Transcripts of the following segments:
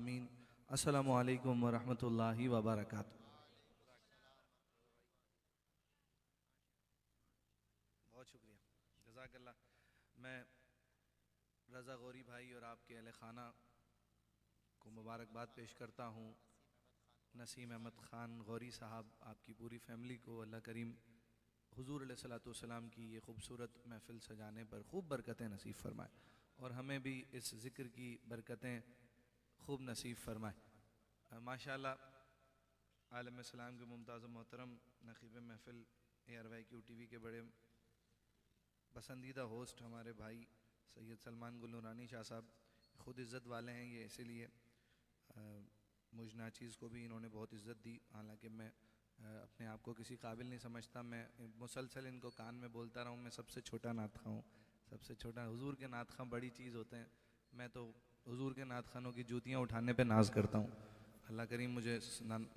आमीन। अस्सलामु अलैकुम व रहमतुल्लाहि व बरकातुहू। बहुत शुक्रिया, जज़ाकल्लाह। मैं रज़ा गौरी भाई और आपके अहले खाना को मुबारकबाद पेश करता हूँ। नसीम अहमद ख़ान गौरी साहब, आपकी पूरी फैमिली को अल्लाह करीम हुज़ूर अलैहिस्सलातु वस्सलाम की ये खूबसूरत महफ़िल सजाने पर खूब बरकतें नसीब फरमाए और हमें भी इस ज़िक्र की बरकतें खूब नसीब फरमाए। माशाअल्लाह आलम इस्लाम के मुमताज़ मोहतरम नक़ीब महफ़िल ARYQ TV के बड़े पसंदीदा होस्ट हमारे भाई सैयद सलमान गुल नूरानी शाह साहब ख़ुद इज़्ज़त वाले हैं। ये इसीलिए मुझ नाचीज़ को भी इन्होंने बहुत इज़्ज़त दी, हालांकि मैं अपने आप को किसी काबिल नहीं समझता। मैं मुसलसल इनको कान में बोलता रहा हूँ, मैं सबसे छोटा नात खां हूँ, सबसे छोटा। हुजूर के नात खां बड़ी चीज़ होते हैं, मैं तो हुजूर के नात खानों की जूतियाँ उठाने पे नाज करता हूँ। अल्लाह करीम मुझे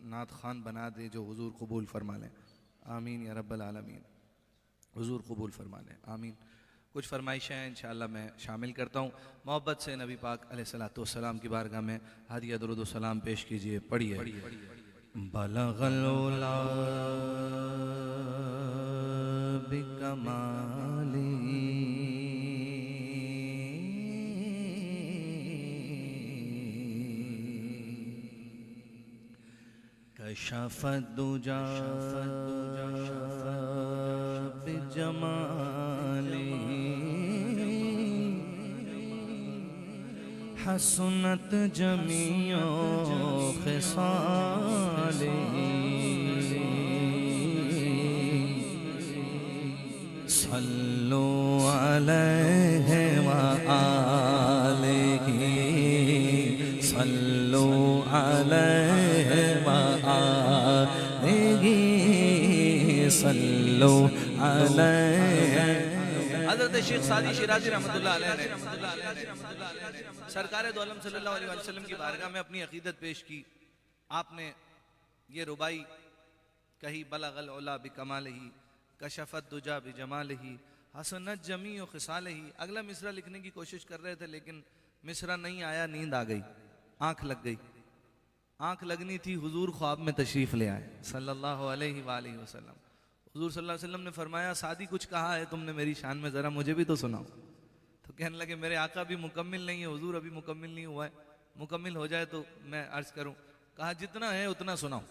नात खान बना दे जो हुजूर कबूल फरमा लें, आमीन या रब्बल आलमीन। हुजूर कबूल फरमा लें, आमीन। कुछ फरमाइशें हैं इंशाअल्लाह मैं शामिल करता हूँ। मोहब्बत से नबी पाक अलैहिस्सलातु वस्सलाम की बारगाह में हादिया दुरूद व सलाम पेश कीजिए। पढ़िए। बलगल उला बिकमाली कशफत दुजा बिजमाली हसनत जमीओ खिसाली सल्लु अलैहि व आलिहि सल्लु अलैहि व आलिहि सल्लु अलैहि। हज़रत शेख सादी शिराज़ी रहमतुल्लाह अलैह ने सरकार दो आलम सल्लल्लाहु अलैहि वसल्लम की बारगाह में अपनी अकीदत पेश की। आपने ये रुबाई कही, बलगल उला बिकमालिही कशफत दुजा बिजमालिही हसनत जमी व खिसालिही। अगला मिसरा लिखने की कोशिश कर रहे थे लेकिन मिसरा नहीं आया, नींद आ गई, आंख लग गई। आंख लगनी थी, हुजूर ख्वाब में तशरीफ़ ले आए सल्लल्लाहु अलैहि वसल्लम। हुजूर सल्लल्लाहु अलैहि वसल्लम ने फरमाया, सादी कुछ कहा है तुमने मेरी शान में, ज़रा मुझे भी तो सुनाओ। तो कहने लगे, मेरे आका भी मुकम्मिल नहीं है हुजूर, अभी मुकम्मिल नहीं हुआ है, मुकम्मिल हो जाए तो मैं अर्ज़ करूं। कहा जितना है उतना सुनाओ।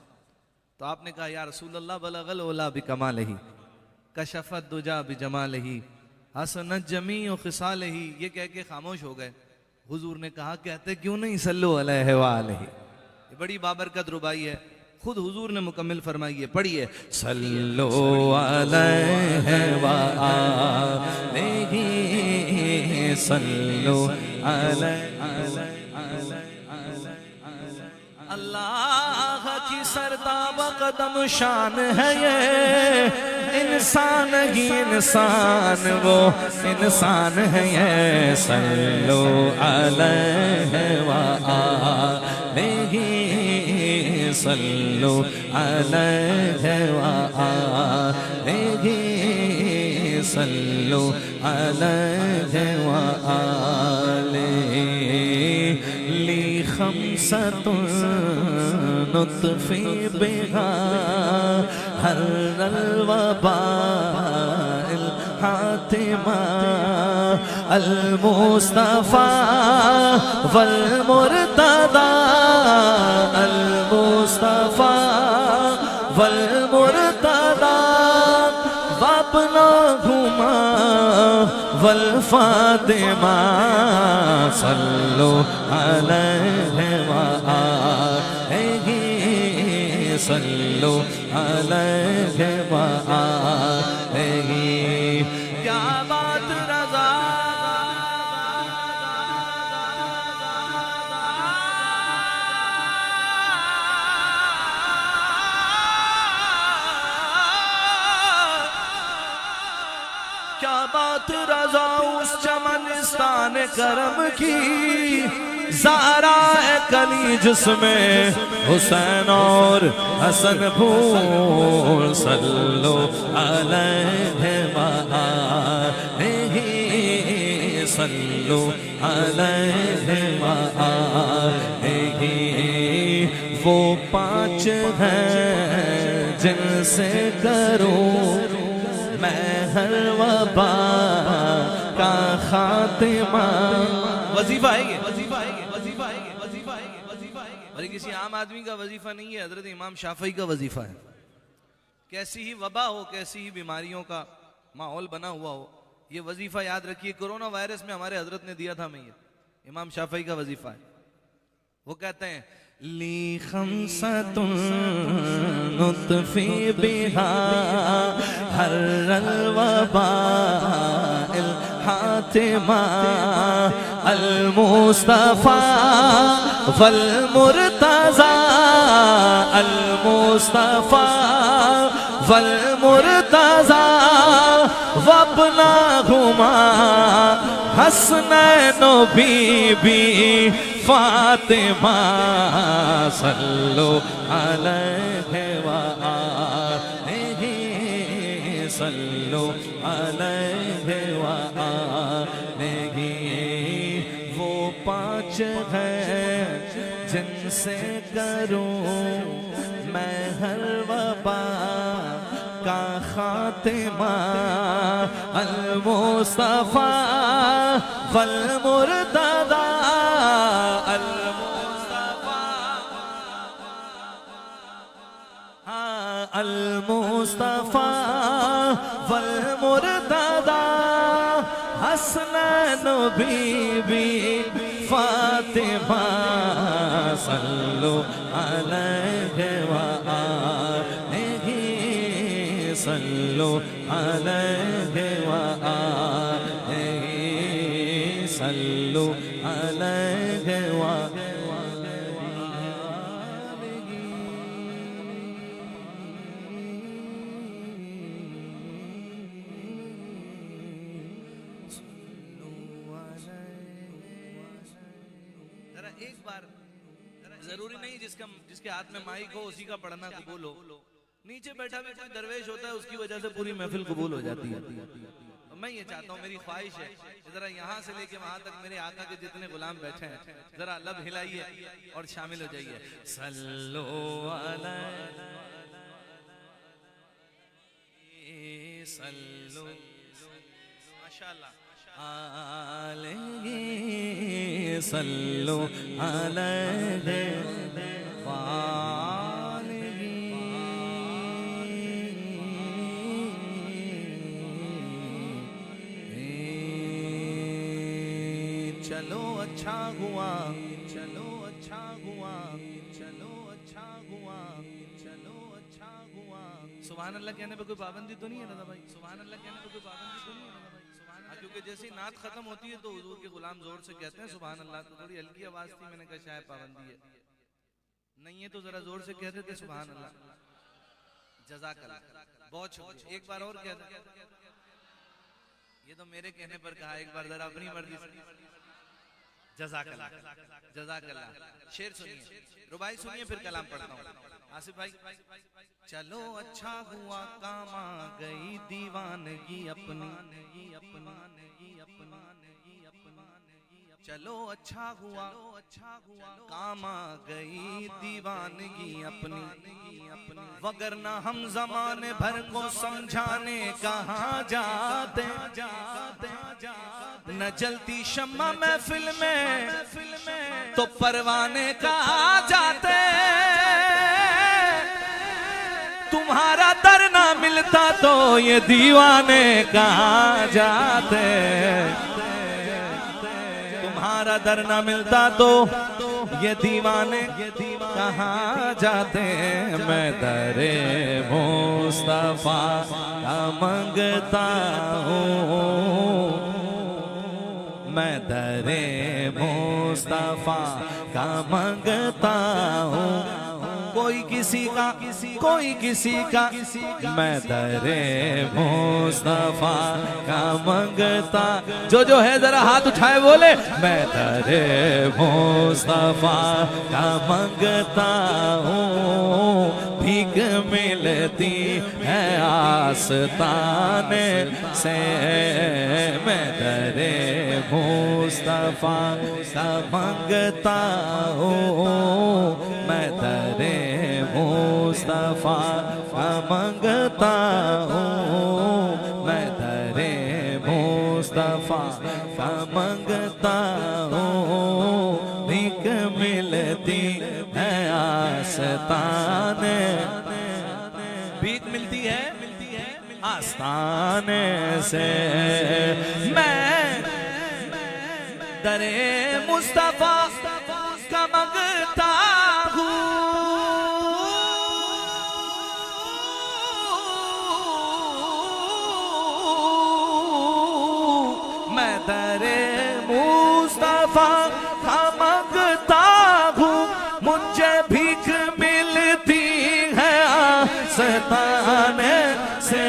तो आपने कहा, या रसूलल्लाह बलगल उला बिकमालिही कशफत दुजा बिजमालिही हसनत जमी व खिसालिही। ये कह के खामोश हो गए। हुजूर ने कहा, कहते क्यों नहीं सल्लु अलैहि व आलिहि। ये बड़ी बाबरकत रुबाई है, खुद हुजूर ने मुकम्मिल फरमाई है। पढ़िए, सल्लु अलैहि व आलिहि सल्लु अलैहि। अल्लाह की सरताब कदम शान है ये, इंसान ही इंसान वो इंसान है ये। सल्लु अलैहि व आलिहि सल्लु अलैहि व आलिहि सल्लु अलैहि व आलिहि। ली खम्सतुन नुत्फ़ी बिहा हर्रल वबाइल हातिमा अल मुस्तफ़ा वल मुर्तदा अल मुस्तफ़ा वल मुर्तदा वपना घुमा वल फातिमा सल्लु अलैहि व आलिहि सल्लु अलैहि व आलिहि। क्या बात रज़ा, क्या बात रज़ा उस चमनिस्तान करम की, ज़ारा कली जिसमें हुसैन और हसन फूल। सल्लु अलैहि व आलिहि सल्लु अलैहि व आलिहि वो पांच हैं जिनसे करूं मैं हर वबा का खातिमा। वजीफा है, वजीफा है, वजीफा है, वजीफा है, वजीफा है। और किसी आम आदमी का वजीफा नहीं है, हजरत इमाम शाफई का वजीफा है। कैसी ही वबा हो, कैसी ही बीमारियों का माहौल बना हुआ हो, ये वजीफा याद रखिए। कोरोना वायरस में हमारे हजरत ने दिया था, मैं ये इमाम शाफई का वजीफा है। वो कहते हैं ली खमसतुन नुतफी बिहा हर्रल वबाइल हातिमा अल मुस्तफा वल मुर्तजा अल मुस्तफा वल मुर्तजा वबना हुमा हसनैन बीबी फातिमा सल्लो अलैहि व आलिहि सल्लो अलैहि व आलिहि। वो पांच हैं जिनसे करूं मैं हर वबा का खातिमा अल मुस्तफा वल मुर्तदा अल मुस्तफा अल मुस्तफा वल मुर्तदा हसनैन बीबी फातिमा सल्लो अलैहि व आलिहि सल्लो अलैहि व आलिहि सल्लो अलैहि व एक बार जरूरी नहीं जिसके हाथ में माइक हो उसी का पढ़ना कबूल हो। नीचे बैठा भी कोई दरवेश होता है, उसकी वजह से पूरी महफिल कबूल हो जाती है। मैं ये चाहता हूँ, मेरी ख्वाहिश है जरा यहाँ से लेके वहां तक मेरे आका के जितने गुलाम बैठे हैं जरा लब हिलाइए और शामिल हो जाइए। सल्लो अलैहि सल्लो माशाअल्लाह अलैहि सल्लो अलैहि व आलिहि। चलो अच्छा हुआ, चलो अच्छा हुआ, चलो अच्छा हुआ, चलो अच्छा हुआ। सुभान अल्लाह कहने पे कोई पाबंदी तो नहीं है ना भाई? सुभान अल्लाह कहने पे कोई पाबंदी तो नहीं है ना भाई? क्योंकि जैसे नात खत्म होती है तो हुजूर के गुलाम जोर से कहते हैं सुभान अल्लाह, तो थोड़ी हल्की आवाज थी, मैंने कहा शायद पाबंदी है। नहीं है तो जरा जोर से कहते थे सुभान अल्लाह। जज़ाकल्लाह, बहुत शुक्रिया। एक बार और कहते, ये तो मेरे कहने पर कहा, एक बार जरा अपनी मर्जी से। जज़ाकल्लाह, जज़ाकल्लाह। शेर सुनिए, रुबाई सुनिए, फिर कलाम पढ़ता हूँ। आसिफ भाई, चलो अच्छा हुआ काम आ गई दीवानगी अपनी, चलो अच्छा हुआ काम आ गई दीवानगी अपनी, वगरना हम जमाने भर को समझाने कहाँ जाते, न जलती शम्मा महफिल में तो परवाने कहाँ जाते। तुम्हारा दर ना मिलता तो ये दीवाने कहाँ जाते, तुम्हारा दर ना मिलता तो ये दीवाने कहाँ जाते। मैं दरे मुस्तफा का मंगता हूँ, मैं दरे मुस्तफा का मंगता हूँ। कोई किसी का, कोई किसी का, मैं दरे मुस्तफा का मंगता। जो है जरा हाथ उठाए बोले, मैं दरे मुस्तफा का मंगता हूँ। भीख मिलती है आस्ताने से, मैं दरे मुस्तफा का मंगता हूँ, मैं दरे मुस्तफ़ा का मंगता हूँ, मैं दरे मुस्तफ़ा का मंगता हूँ, भीख मिलती है आस्ताने, भीख मिलती है आस्ताने से, मैं दरे मुस्तफ़ा का मंगता हूँ, मैं दरे मुस्तफ़ा का मंगता हूँ, मुझे भीख मिलती है आस्ताने से,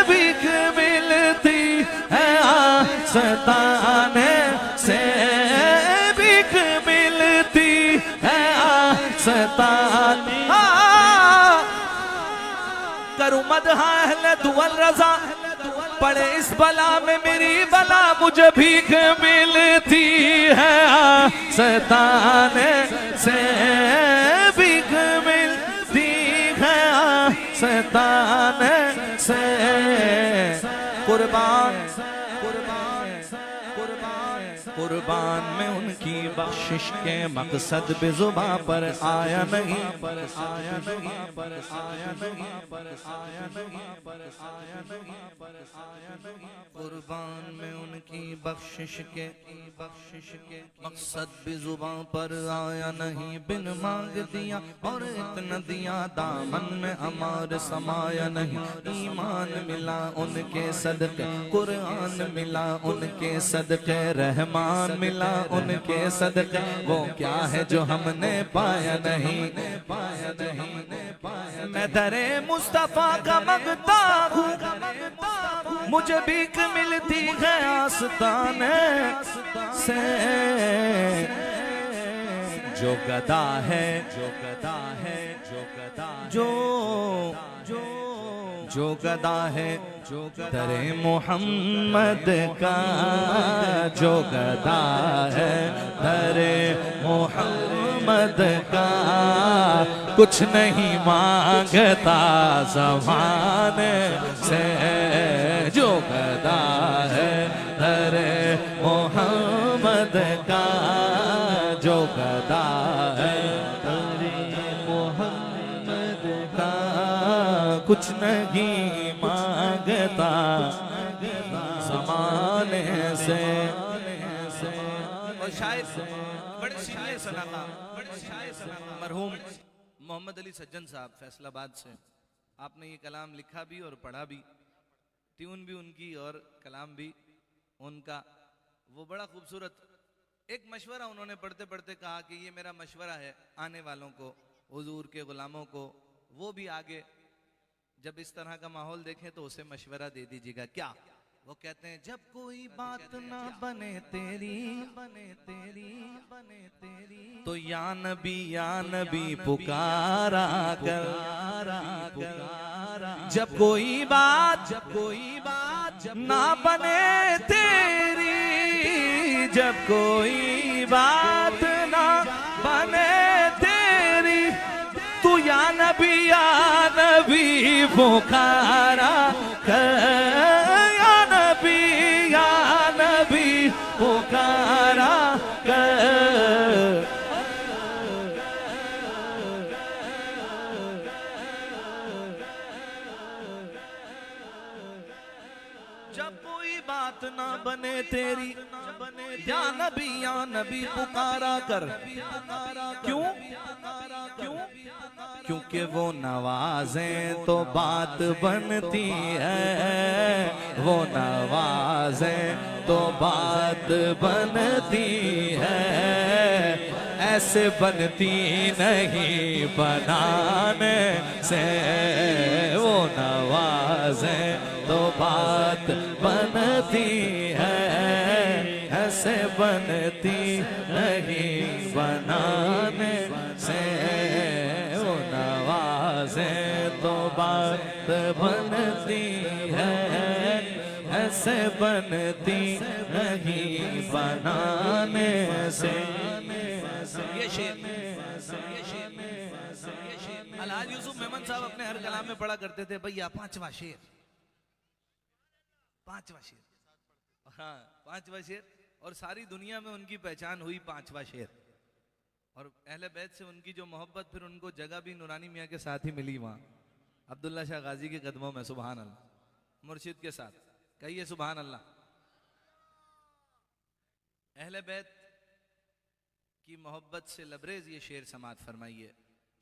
भीख मिलती है आस्ताने से, भीख मिलती है आस्ताने। करूँ मदह अहले दुअल रज़ा, पड़े इस बला में मेरी बला, मुझे भीख मिलती है आस्ताने से, भीख मिलती है आस्ताने से। कुर्बान कुर्बान में उनकी बख्शिश के मकसद बेजुबां पर आया नहीं, पर आया नहीं, पर आया नहीं, पर आया नहीं, पर आया नहीं, पर आया नहीं। कुर्बान में उनकी बख्शिश के मकसद बेजुबां पर आया नहीं, बिन मांग दिया और इतना दिया, दामन में हमारे समाया नहीं। ईमान मिला उनके सदके, कुरान मिला उनके सदके, रहमान मिला उनके सदके, वो क्या है जो हमने पाया नहीं, पाया नहीं। मैं दरे मुस्तफ़ा का मंगता हूँ, मुझे भीख मिलती है आस्ताने से। जो गदा है, जो गदा है, जो गदा, जो गदा है दरे मोहम्मद का, जो गदा है दरे मोहम्मद का, कुछ नहीं मांगता ज़माने से। जो गदा है दरे मोहम्मद का, जो गदा है दरे मोहम्मद का, कुछ नहीं मांगता ज़माने से। और शायद बड़े शायर सलाका मरहूम मोहम्मद अली सज्जन साहब फैसलाबाद से, आपने ये कलाम लिखा भी और पढ़ा भी, ट्यून भी उनकी और कलाम भी उनका, वो बड़ा खूबसूरत। एक मशवरा उन्होंने पढ़ते पढ़ते कहा कि ये मेरा मशवरा है आने वालों को, हुजूर के गुलामों को, वो भी आगे जब इस तरह का माहौल देखें तो उसे मशवरा दे दीजिएगा। क्या वो कहते हैं, जब कोई बात ना बने तेरी, तो या नबी पुकारा कर। जब कोई बात ना बने तेरी, जब कोई बात ना बने तेरी, तू या नबी पुकारा कर, या नबी पुकारा कर। जब कोई बात ना बने तेरी, या नबी पुकारा कर। क्यों? क्योंकि वो नवाजें तो बात बनती है, वो नवाजें तो बात बनती है, ऐसे बनती नहीं बनाने से। वो नवाजें तो बात बनती है, ऐसे बनती नहीं बनाने से। वो नवाजें तो बात बनती है, ऐसे बनती नहीं बनाने से। ये शेर अलहाज यूसुफ मेमन साहब अपने हर कलाम में पढ़ा करते थे भैया पांचवा शेर, पांचवा शेर, हाँ पांचवा शेर। और सारी दुनिया में उनकी पहचान हुई पांचवा शेर। और अहले बैत से उनकी जो मोहब्बत, फिर उनको जगह भी नूरानी मियाँ के साथ ही मिली वहाँ अब्दुल्ला शाह गाजी के कदमों में। सुभान अल्लाह। मुर्शिद के साथ कहिए सुभान अल्लाह। अहले बैत की मोहब्बत से लबरेज ये शेर समात फरमाइए।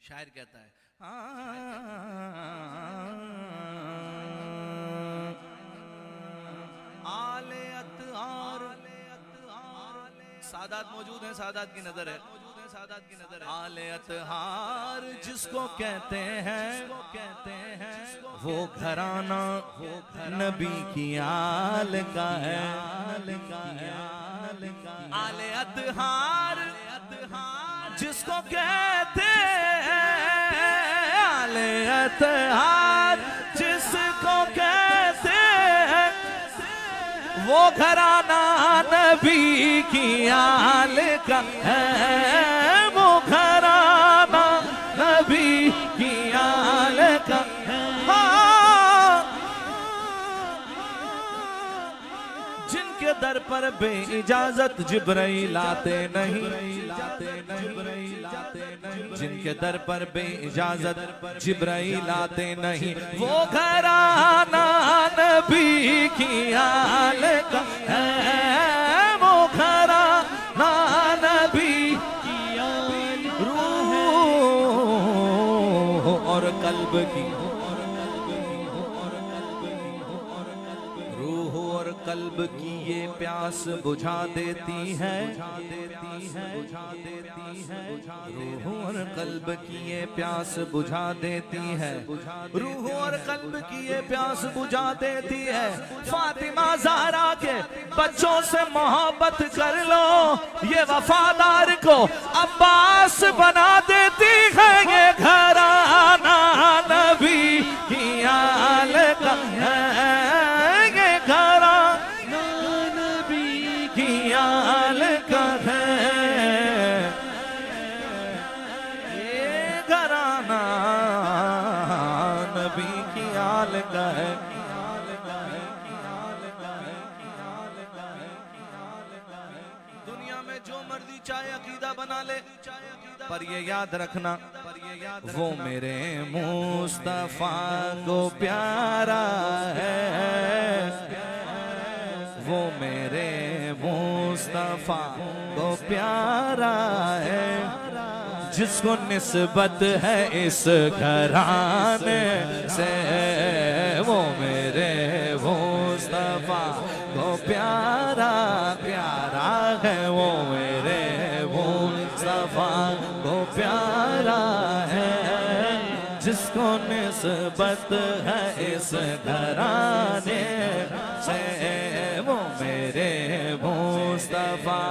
शायर कहता है आले अतहार, सादात मौजूद हैं, सादात की नजर है, सादात की नजर है। आले अतहार जिसको कहते हैं वो घराना नबी की आल का है। आले अतहार जिसको कहते हैं, आले अतहार जिसको कहते हैं वो घराना नबी की आल का है। वो घराना नबी की आल का है। जिनके दर पर बे इजाजत जिब्राइल आते नहीं, जिनके दर पर बे इजाजत जिब्राइल आते नहीं वो घराना नबी की आल का है। वो घराना नबी की आल, रूह और कल्ब की, रूह और कल्ब की ये प्यास बुझा देती है, रूह और कल्ब की ये प्यास बुझा देती है, रूह और कल्ब की ये प्यास बुझा देती है। फातिमा ज़हरा के बच्चों से मोहब्बत कर लो, ये वफादार को अब्बास बना देती है। ये घराना नबी की आल का है। ये घराना नबी की आल का है। ये घराना नबी की आल का है। दुनिया में जो मर्जी चाहे अकीदा बना ले, पर ये याद रखना वो मेरे मुस्तफा को प्यारा है। वो मेरे मुस्तफा को प्यारा है। जिसको निस्बत है इस घराने से वो मेरे मुस्तफा को प्यारा प्यारा है। वो मेरे मुस्तफा को प्यारा है। जिसको निस्बत है इस घराने से वो मेरे मुस्तफा,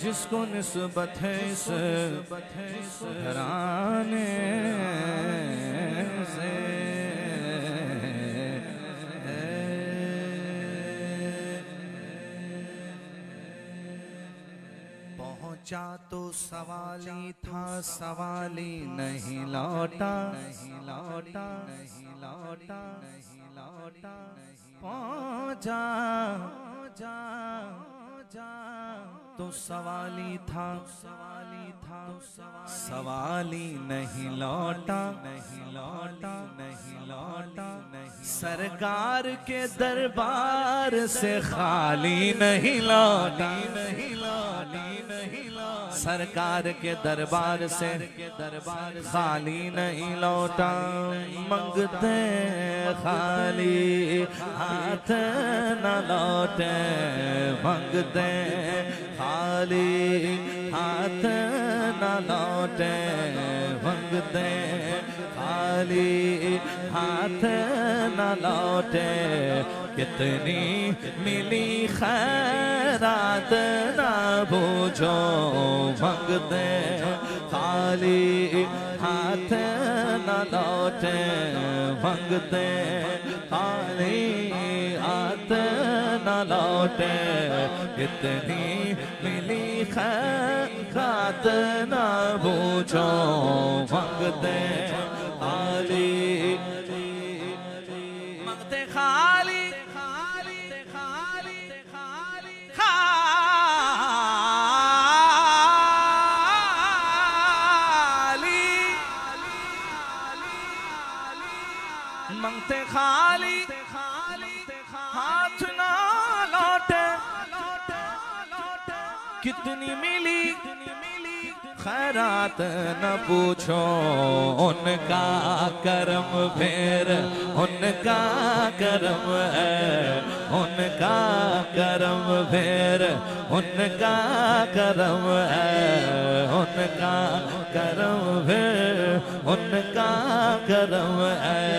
जिसको निस्बत है इस घराने से। पहुंचा तो सवाली था, सवाली नहीं लौटा, नहीं लौटा, नहीं लौटा, नहीं लौटा। पहुंचा जा जा तो सवाली था, सवाली था, सवाली नहीं लौटा, नहीं लौटा, नहीं लौटा, नहीं। सरकार के दरबार से खाली नहीं लौटा, नहीं लौटी, नहीं लौटा। सरकार के दरबार से खाली नहीं लौटा। मंगते खाली हाथ न लौटे, मंगते खाली हाथ न लौटे, मंगते खाली हाथ न लौटे। कितनी मिली खैरात ना बूझो, मंगते खाली हाथ न लौटे, मंगते खाली हाथ न लौटे। कितनी मिली खैरात बात ना पूछो मांगते खाली मांगते खाली खाली खाली खाली मांगते खाली हाथ ना लौटे कितनी मिली खैरात न पूछो उनका करम फिर उनका करम है उनका करम फिर उनका करम है उनका करम फिर उनका करम है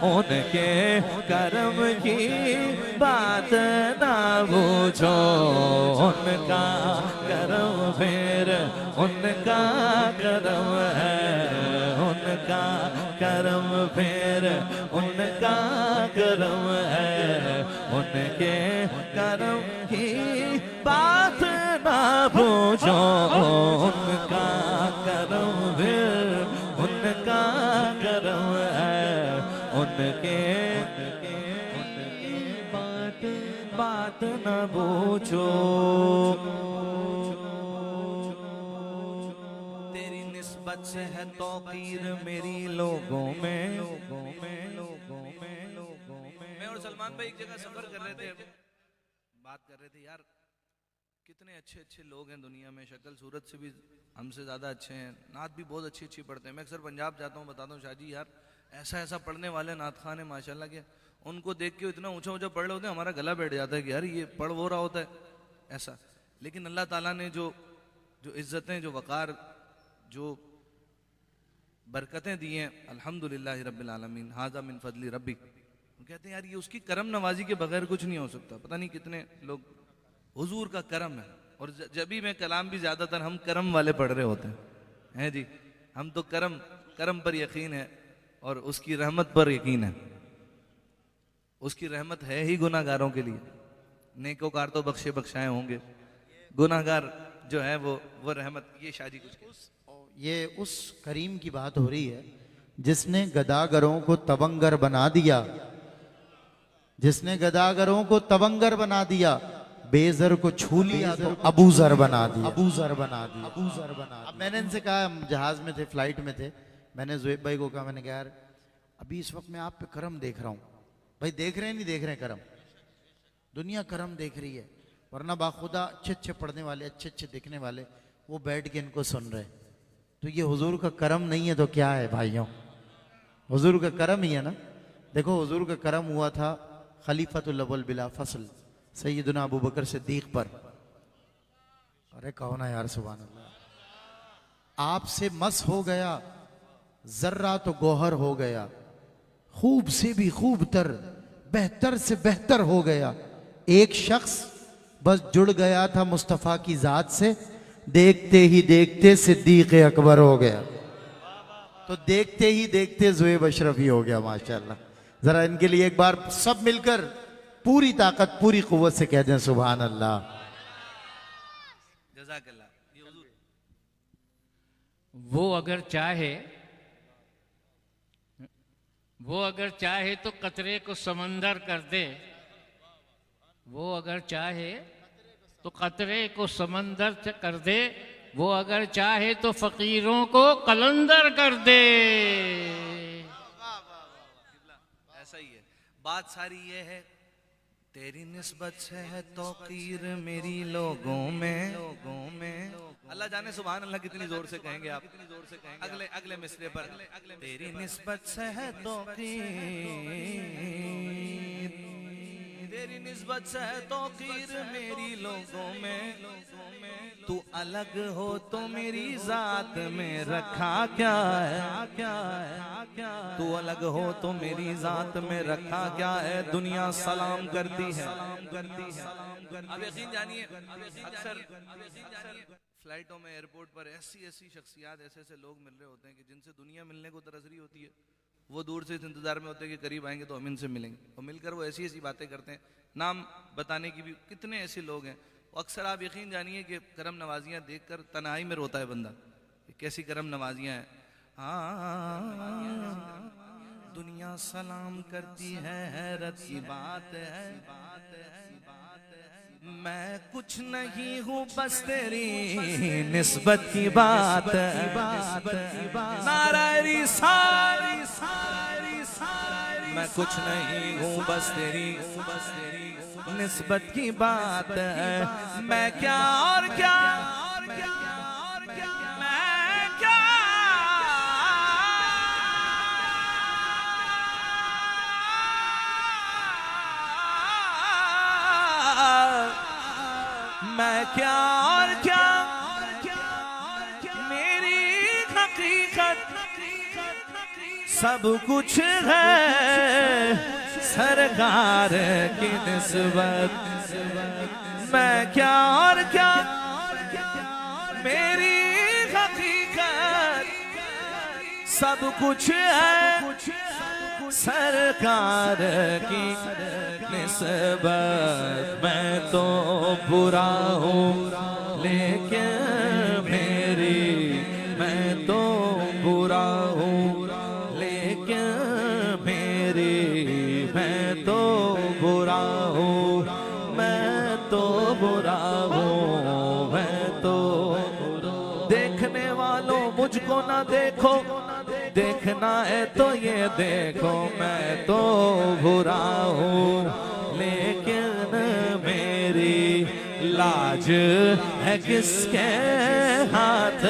उनके कर्म की बात ना पूछो उनका कर्म फिर उनका कर्म है उनका कर्म फिर उनका कर्म है उनके कर्म की बात ना पूछो उनका कर्म फिर उनका कर्म है उनके बात न पूछो तेरी निस्बत से है तौकीर मेरी लोगों में मैं और सलमान भाई एक जगह सफर कर रहे थे बात कर रहे थे यार कितने अच्छे अच्छे लोग हैं दुनिया में शक्ल सूरत से भी हमसे ज़्यादा अच्छे हैं नात भी बहुत अच्छी अच्छी पढ़ते हैं मैं अक्सर पंजाब जाता हूँ बताता हूँ शाहजी यार ऐसा ऐसा पढ़ने वाले नात खान है माशाल्लाह के उनको देख के इतना ऊंचा ऊंचा पढ़ रहे होते हैं हमारा गला बैठ जाता है कि यार ये पढ़ वो रहा होता है ऐसा लेकिन अल्लाह ताला ने जो जो इज्जतें जो वक़ार जो बरकतें दी हैं अल्हम्दुलिल्लाह रब्बिल आलमीन हाज़ा मिन फजली रब्बी कहते हैं यार ये उसकी करम नवाजी के बगैर कुछ नहीं हो सकता पता नहीं कितने लोग हुजूर का करम है और जब भी मैं कलाम भी ज़्यादातर हम करम वाले पढ़ रहे होते हैं जी हम तो करम पर यकीन है और उसकी रहमत पर यकीन है उसकी रहमत है ही गुनाहगारों के लिए नेकोकार तो बख्शे बख्शाए होंगे गुनाहगार जो है वो रहमत ये शादी कुछ ये उस करीम की बात हो रही है जिसने गदागरों को तबंगर बना दिया जिसने गदागरों को तबंगर बना दिया बेजर को छू लिया तो अबूजर बना दिया अबूजर बना दिया अबूजर बना दिया। अब मैंने इनसे कहा हम जहाज में थे फ्लाइट में थे मैंने ज़ुएब भाई को कहा मैंने कहा यार अभी इस वक्त मैं आप पे करम देख रहा हूँ भाई देख रहे हैं नहीं देख रहे हैं करम दुनिया करम देख रही है वरना बाखुदा अच्छे अच्छे पढ़ने वाले अच्छे अच्छे दिखने वाले वो बैठ के इनको सुन रहे तो ये हुजूर का करम नहीं है तो क्या है भाइयों हुजूर का करम ही है ना देखो हुजूर का करम हुआ था खलीफतुल अव्वल बिला फसल सैयदना अबू बकर सिद्दीक पर अरे कहो ना यार सुभान अल्लाह आपसे मस हो गया जर्रा तो गौहर हो गया खूब से भी खूब तर बेहतर से बेहतर हो गया एक शख्स बस जुड़ गया था मुस्तफ़ा की जात से देखते ही देखते सिद्दीक अकबर हो गया तो देखते ही देखते ज़ुएब अशरफ ही हो गया माशाअल्लाह जरा इनके लिए एक बार सब मिलकर पूरी ताकत पूरी कुव्वत से कह दें सुभान अल्लाह जज़ाकल्लाह वो अगर चाहे तो कतरे को समंदर कर दे वो अगर चाहे तो कतरे को समंदर कर दे वो अगर चाहे तो फकीरों को कलंदर कर दे ऐसा ही है बात सारी ये है तेरी निस्बत से है तौकीर मेरी लोगों में अल्लाह जाने सुभान अल्लाह कितनी जोर से कहेंगे आप अगले मिसरे पर तेरी निस्बत से है तौकीर तेरी निस्बत से है तौकीर मेरी लोगों में तू अलग हो तो मेरी जात में रखा क्या है तू अलग हो तो मेरी जात में रखा क्या है दुनिया सलाम करती है अब यकीन जानिए अक्सर फ्लाइटों में एयरपोर्ट पर ऐसी ऐसी शख्सियात ऐसे ऐसे लोग मिल रहे होते हैं कि जिनसे दुनिया मिलने को तरस रही होती है वो दूर से इस इंतजार में होते हैं कि करीब आएंगे तो हम इनसे मिलेंगे और मिलकर वो ऐसी ऐसी बातें करते हैं नाम बताने की भी कितने ऐसे लोग हैं अक्सर आप यकीन जानिए कि करम नवाजियाँ देखकर तन्हाई में रोता है बंदा, कैसी करम नवाजियाँ हैं। दुनिया सलाम करती है, हैरत की बात है। मैं कुछ नहीं हूँ बस तेरी निस्बत की बात है। नारायणी सारी सारी सारी, मैं कुछ नहीं हूँ बस तेरी निस्बत की बात है। मैं क्या और क्या मैं क्या मैं क्या और क्या मेरी हकीकत सब कुछ है सरकार की निस्बत। मैं क्या और क्या मेरी हकीकत सब कुछ है सरकार की निस्बत। मैं तो बुरा हूँ लेकिन मैं तो बुरा हूँ लेकिन मैं तो बुरा हूँ मैं तो देखने वालों मुझको ना देखो, देखना है तो ये देखो। मैं तो बुरा हूँ लेकिन मेरी लाज है किसके हाथ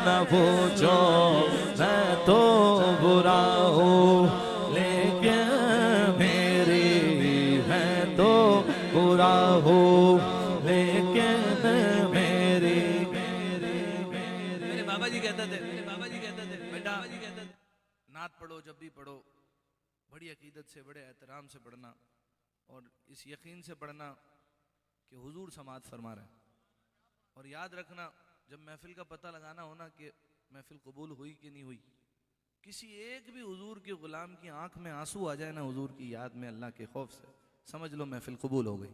न पूछो। मैं तो बुरा हूँ लेकिन मैं तो बुरा हूँ लेकिन मेरे बाबा जी कहते थे बेटा नात पढ़ो, जब भी पढ़ो बड़ी अकीदत से, बड़े एहतराम से पढ़ना और इस यकीन से पढ़ना कि हुजूर समाअत फरमा रहे हैं। और याद रखना जब महफिल का पता लगाना हो ना कि महफिल कबूल हुई कि नहीं हुई, किसी एक भी हुजूर के गुलाम की आंख में आंसू आ जाए ना हुजूर की याद में, अल्लाह के खौफ से, समझ लो महफिल कबूल हो गई,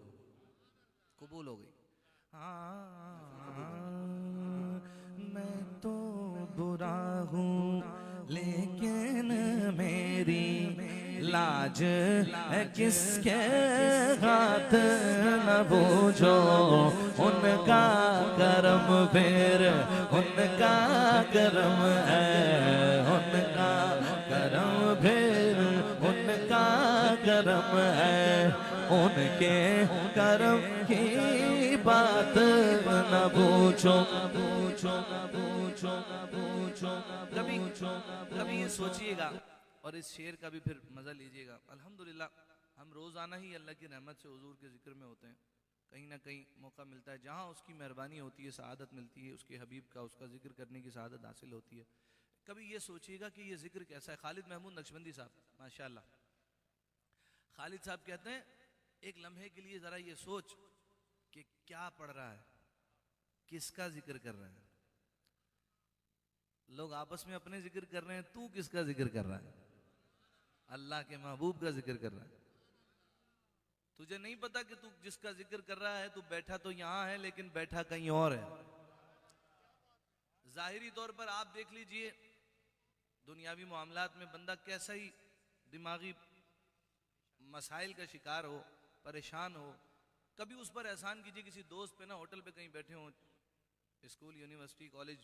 कबूल हो गई। मैं तो बुरा हूँ लेकिन मेरी लाज है किसके हाथ न बूझो। उनका करम फिर उनका करम है, उनका करम फिर उनका करम है। उनके करम की बात न पूछो। कभी ये सोचिएगा और इस शेर का भी फिर मजा लीजिएगा। अल्हम्दुलिल्लाह हम रोजाना ही अल्लाह की रहमत से हुजूर के जिक्र में होते हैं। कहीं ना कहीं मौका मिलता है जहाँ उसकी मेहरबानी होती है, सआदत मिलती है, उसके हबीब का उसका जिक्र करने की सआदत हासिल होती है। कभी ये सोचिएगा कि ये जिक्र कैसा है। खालिद महमूद नक्शबंदी साहब माशाअल्लाह, खालिद साहब कहते हैं एक लम्हे के लिए जरा ये सोच कि क्या पढ़ रहा है, किसका जिक्र कर रहा है। लोग आपस में अपने जिक्र कर रहे हैं, तू किसका जिक्र कर रहा है? अल्लाह के महबूब का जिक्र कर रहा है। तुझे नहीं पता कि तू जिसका जिक्र कर रहा है, तू बैठा तो यहां है लेकिन बैठा कहीं और है। जाहिरी तौर पर आप देख लीजिए दुनियावी मामलात में बंदा कैसा ही दिमागी मसाइल का शिकार हो, परेशान हो, कभी उस पर एहसान कीजिए किसी दोस्त पे ना, होटल पे कहीं बैठे हो, स्कूल यूनिवर्सिटी कॉलेज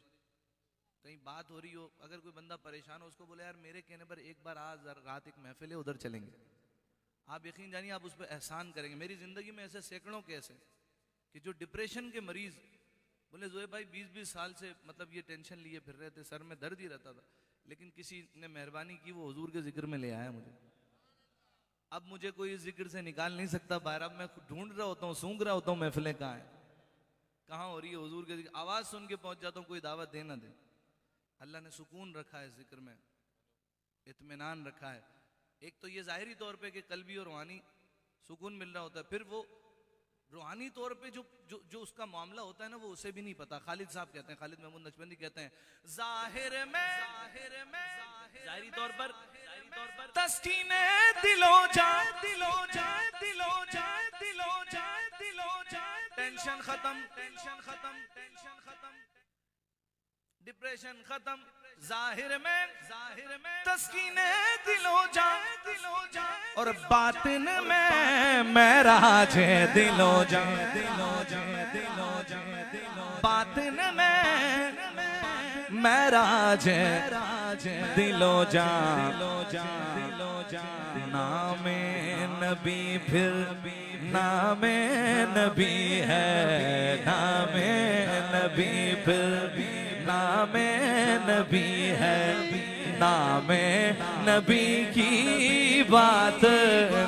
कहीं बात हो रही हो, अगर कोई बंदा परेशान हो उसको बोले यार मेरे कहने पर एक बार आज रात एक महफिल है उधर चलेंगे, आप यकीन जानिए आप उस पर एहसान करेंगे। मेरी ज़िंदगी में ऐसे सैकड़ों केस हैं कि जो डिप्रेशन के मरीज़ बोले जोए भाई 20-20 साल से मतलब ये टेंशन लिए फिर रहे थे, सर में दर्द ही रहता था, लेकिन किसी ने मेहरबानी की, वो हुजूर के जिक्र में ले आया मुझे। अब मुझे कोई इस जिक्र से निकाल नहीं सकता बाहर। अब मैं ढूंढ रहा होता हूँ, सूंघ रहा होता हूँ महफिलें कहाँ हैं, कहाँ हो रही है हुजूर के जिक्र। आवाज़ सुन के पहुँच जाता हूँ, कोई दावत दे ना दे। अल्लाह ने सुकून रखा है इस जिक्र में, इत्मीनान रखा है। एक तो ये ज़ाहिरी तौर पे कि कल्बी और रूहानी सुकून मिल रहा होता है, फिर वो रूहानी तौर पे जो जो जो उसका मामला होता है ना, वो उसे भी नहीं पता। खालिद साहब कहते हैं, खालिद महमूद नक्शबंदी कहते हैं, ज़ाहिर में ज़ाहिरी तौर पर तस्कीने दिलो जा दिलो जा दिलो जा दिलो जा दिलो जा टेंशन खत्म, टेंशन खत्म, टेंशन खत्म, डिप्रेशन खत्म, जाहिर में तस्कीने दिलो जा, और बातिन में महराज दिलो जा, बातिन में महराज दिलो जा, नामे नबी फिर नामे नबी है, नामे नबी फिर नामे नबी है, नामे नबी की बात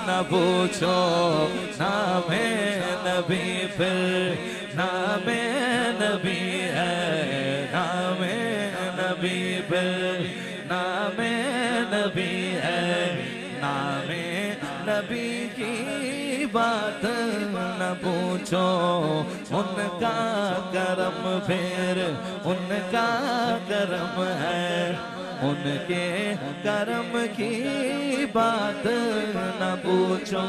न पूछो, नामे नबी फिर नामे नबी है, नामे नबी फिर नामे नबी है, नामे नबी की बात न पूछो, उनका करम फिर उनका करम है, उनके करम की बात न पूछो,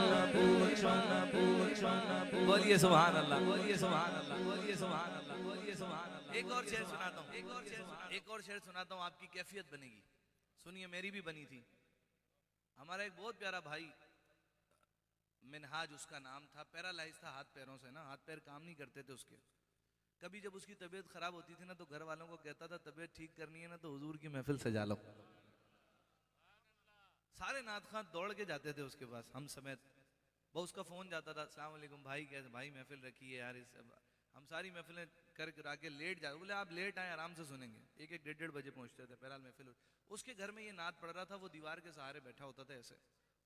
बोलिए सुभान अल्लाह, बोलिए सुभान अल्लाह, बोलिए सुभान अल्लाह, बोलिए सुभान अल्लाह। एक और शेर सुनाता हूँ, एक और शेर सुनाता हूँ, आपकी कैफियत बनेगी। सुनिए, मेरी भी बनी थी। हमारा एक बहुत प्यारा भाई मिनहाज उसका नाम था, पैरालाइज था हाथ पैरों से ना, हाथ पैर काम नहीं करते थे उसके। कभी जब उसकी तबीयत खराब होती थी ना तो घर वालों को कहता था तबीयत ठीक करनी है ना तो हुजूर की महफिल सजा लो। सारे नात खां दौड़ के जाते थे उसके पास, हम समेत। वो उसका फोन जाता था, अस्सलाम वालेकुम भाई, कैसे भाई महफिल रखी है यार, हम सारी महफिलें कर करा के लेट जाते, बोले आप लेट आए आराम से सुनेंगे। एक एक 1:30 बजे पहुंचते थे, बहरहाल महफिल। उसके घर में ये नात पढ़ रहा था, वो दीवार के सहारे बैठा होता था ऐसे,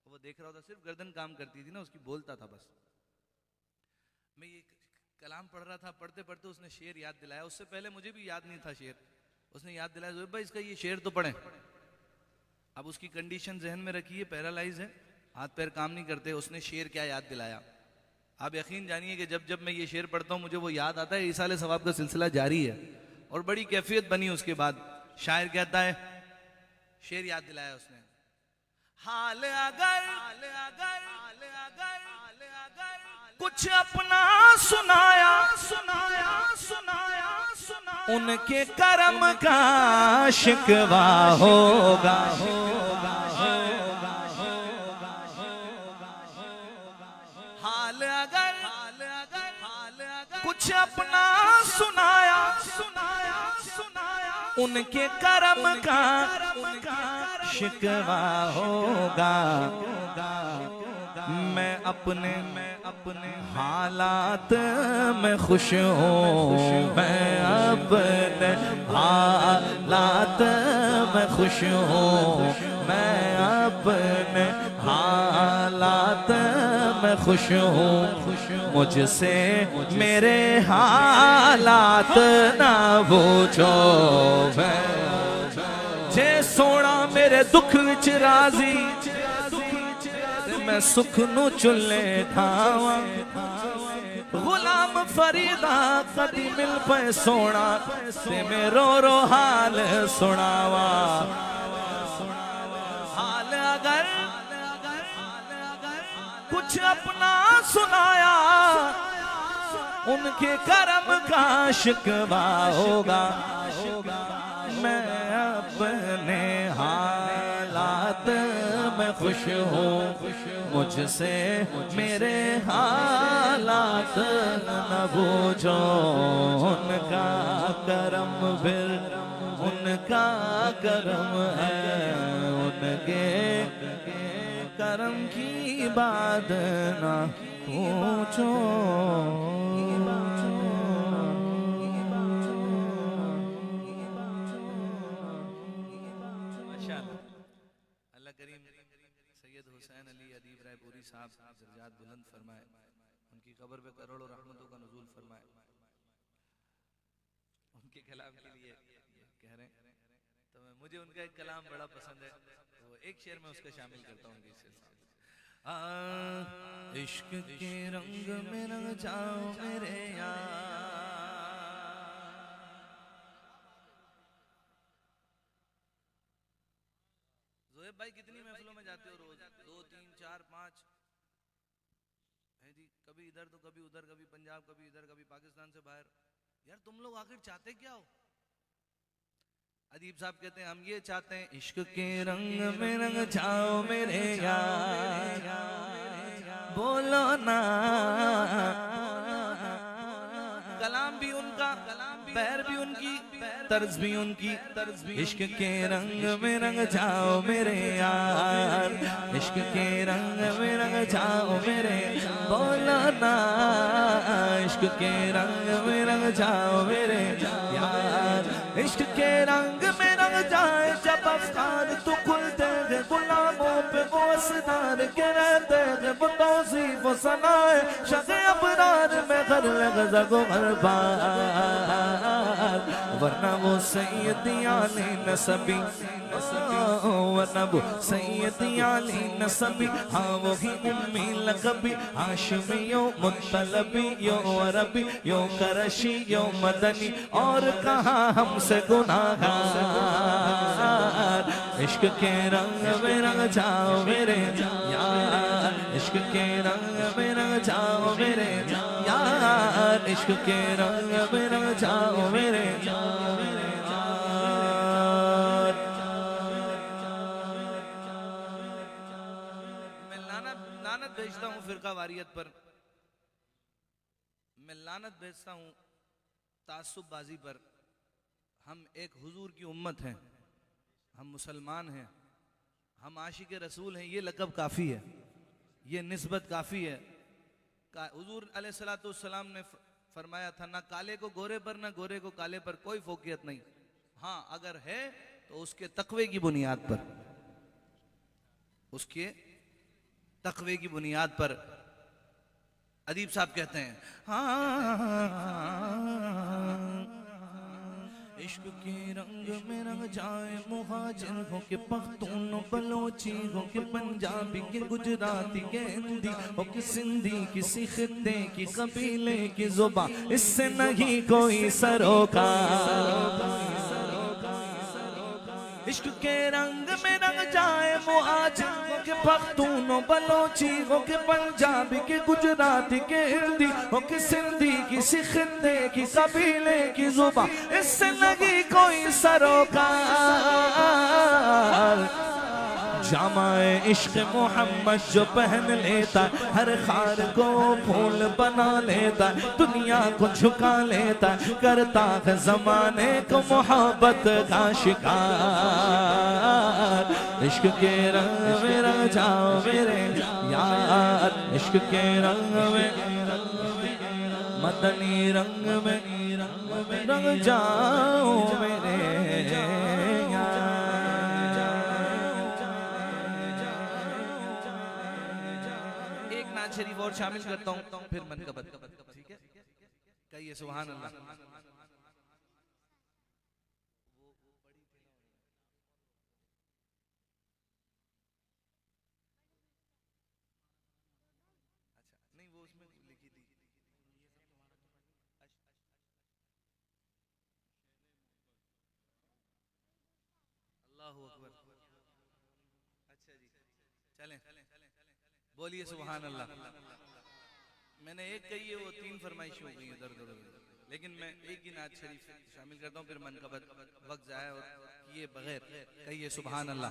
वो देख रहा होता, सिर्फ गर्दन काम करती थी ना उसकी, बोलता था बस। मैं ये कलाम पढ़ रहा था, पढ़ते पढ़ते उसने शेर याद दिलाया, उससे पहले मुझे भी याद नहीं था शेर, उसने याद दिलाया, ज़ोहैब भाई इसका ये शेर तो पढ़े। अब उसकी कंडीशन जहन में रखिए, पैरालाइज है, हाथ पैर काम नहीं करते, उसने शेर क्या याद दिलाया। आप यकीन जानिए कि जब जब मैं ये शेर पढ़ता हूँ मुझे वो याद आता है। ईसाले सवाब का सिलसिला जारी है और बड़ी कैफियत बनी उसके बाद। शायर कहता है, शेर याद दिलाया उसने, हाल अगर कुछ अपना सुनाया सुनाया सुनाया सुनाया, उनके कर्म का शिकवा होगा, हाल अगर कुछ अपना सुनाया सुनाया सुनाया, उनके कर्म का शिकवा होगा। मैं अपने हालात में खुश हूँ, मैं अपने हालात में खुश हूँ, मैं अपने हालात में खुश हूँ, मुझसे मेरे हालात ना पूछो। जे सोना मेरे दुख विच राजी, मैं सुख नू चुले ठावा, गुलाम फरीदा कदी मिल पे सोना, ते मैं रो रो हाल सुनावा। हाल अगर कुछ अपना सुनाया, उनके कर्म का शिकवा होगा। मैं अपने हालात में खुश हूँ, मुझसे मेरे हालात न पूछो, उनका करम फिर उनका करम है, उनके करम की बात न पूछो। अल्लाह करीम सैयद हुसैन अली अदीब रायपुरी साहब दर्जात बुलंद फरमाए, उनकी कब्र पे करोड़ों रहमतों का नुज़ूल फरमाए। उनके कलाम के लिए कह रहे हैं तो मुझे उनका एक कलाम बड़ा पसंद है, तो एक शेर में उसका शामिल करता हूँ। इश्क के रंग में रंग जाओ मेरे यार, ज़ोहैब भाई कितनी महफिलों में जाते हो रोज? 2 3 4 5 है जी, कभी इधर तो कभी उधर, कभी पंजाब, कभी इधर, कभी पाकिस्तान से बाहर। यार तुम लोग आखिर चाहते क्या हो? अदीब साहब कहते हैं हम ये चाहते हैं, इश्क के रंग में रंग जाओ मेरे यार, बोलो ना। कलाम भी उनका, पैर भी उनकी, तर्ज भी उनकी। इश्क के रंग में रंग जाओ मेरे यार, इश्क के रंग में रंग जाओ मेरे, बोलो ना। इश्क के रंग में रंग जाओ मेरे यार, इश्क के रंग में रंग जाए जब अफगान तो खुलते हैं गुलामों पे वो असदार के रहते हैं वो तौसीफ वो सनाए शगे अबरार में घर लग जगो हर बार, वरना वो सैयदी आली नसबी, वरना वो सैयदी आली नसबी, हाँ वो ही उम्मी लकबी, हाशिमी यो मुत्तलबी यो अरबी यो करशी यो मदनी, और कहाँ हमसे गुनाहगार। इश्क के रंग में रंग जाओ मेरे यार, इश्क के रंग में रंग जाओ मेरे यार, इश्क के रंग में रंग जाओ मेरे यार। मैं लानत भेजता हूँ फिरका वारियत पर, मैं लानत भेजता हूँ तासुबबाजी पर। हम एक हुजूर की उम्मत हैं, हम मुसलमान हैं, हम आशिक रसूल हैं, ये लक़ब काफ़ी है, ये निस्बत काफ़ी है। हुजूर अलैहिस्सलाम ने फरमाया था, ना काले को गोरे पर ना गोरे को काले पर कोई फोकियत नहीं, हाँ अगर है तो उसके तकवे की बुनियाद पर, उसके तकवे की बुनियाद पर। अदीब साहब कहते हैं इश्क के रंग में रंग जाए मुहाजिर हो के पख्तून बलोची हो के पंजाबी के गुजराती के हिंदी हो के सिंधी किसी खित्ते की कबीले की जुबान, इससे नहीं कोई सरोकार। इश्क के रंग में रंग जाए मुहाजिर हो के पख्तून बलोची हो के पंजाबी के गुजराती के हिंदी हो के सिंधी किसी खित्ते की कबीले की जुबान, इससे लगी कोई सरोकार। जामाए इश्क मोहम्मद जो पहन लेता हर खार को फूल बना लेता, दुनिया को झुका लेता, करता है जमाने को मोहब्बत का शिकार। इश्क के रंग में रंग जाओ मेरे यार, इश्क के रंग में मदनी रंग में रंग जाओ मेरे यार। शरीफ और शामिल करता हूँ फिर मनकबत, ठीक है? कहिए सुभान अल्लाह। अच्छा नहीं वो उसमें लिखी थी। अल्लाहु अकबर। अच्छा जी चलें, बोलिए सुभान अल्लाह। मैंने एक कही है, वो 3 फरमाइश हो गई इधर उधर, लेकिन मैं एक ही नात शरीफ शामिल करता हूँ फिर मनकबत, वक्त जाया और किए बगैर। कहिए सुभान अल्लाह।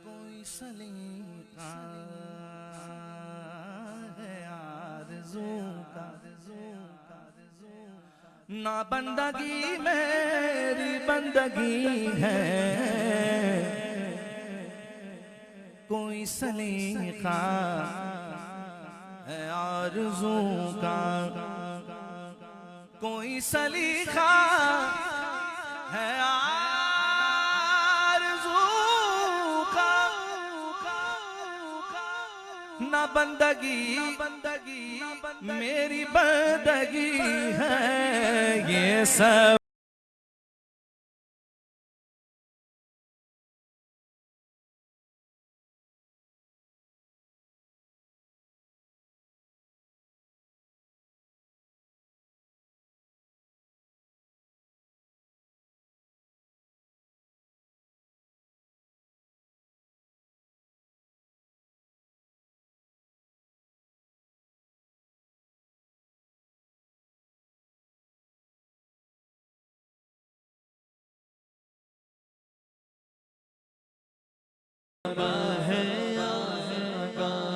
कोई सलीका है आरज़ू का, ना बंदगी मेरी बंदगी है, कोई सलीका है आरज़ू का, कोई सलीका है आरज़ू का, ना बंदगी मेरी बंदगी है, ये सब